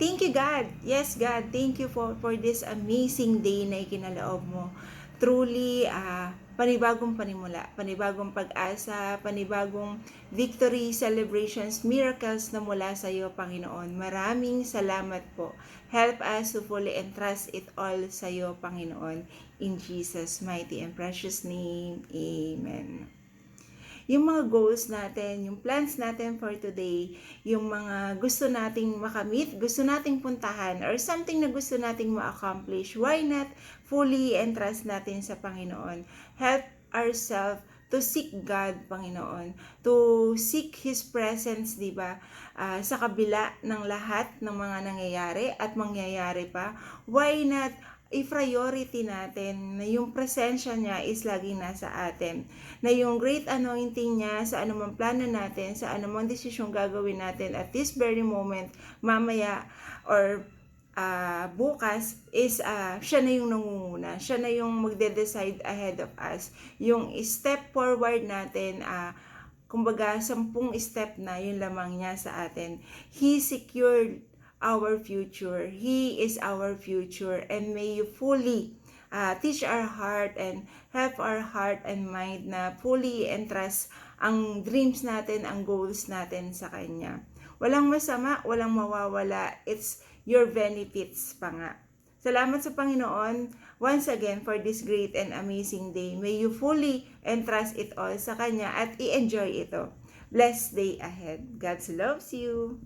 Thank you, God. Yes, God. Thank you for this amazing day na ikinaloob mo. Truly, panibagong panimula, panibagong pag-asa, panibagong victory, celebrations, miracles na mula sa iyo, Panginoon. Maraming salamat po. Help us to fully entrust it all sa iyo, Panginoon. In Jesus' mighty and precious name. Amen. Yung mga goals natin, yung plans natin for today, yung mga gusto nating makamit, gusto nating puntahan, or something na gusto nating ma-accomplish, why not fully entrust natin sa Panginoon? Help ourselves to seek God, Panginoon, to seek His presence, di ba? Sa kabila ng lahat ng mga nangyayari at mangyayari pa, why not i-priority natin na yung presensya niya is laging nasa atin. Na yung great anointing niya sa anumang plano natin, sa anumang desisyong gagawin natin at this very moment, mamaya or bukas is siya na yung nangunguna. Siya na yung magde-decide ahead of us. Yung step forward natin, kumbaga 10 step na yun lamang niya sa atin. He secured our future. He is our future, and may you fully teach our heart and help our heart and mind na fully entrust ang dreams natin, ang goals natin sa Kanya. Walang masama, walang mawawala. It's your benefits pa nga. Salamat sa Panginoon once again for this great and amazing day. May you fully entrust it all sa Kanya at i-enjoy ito. Blessed day ahead. God loves you.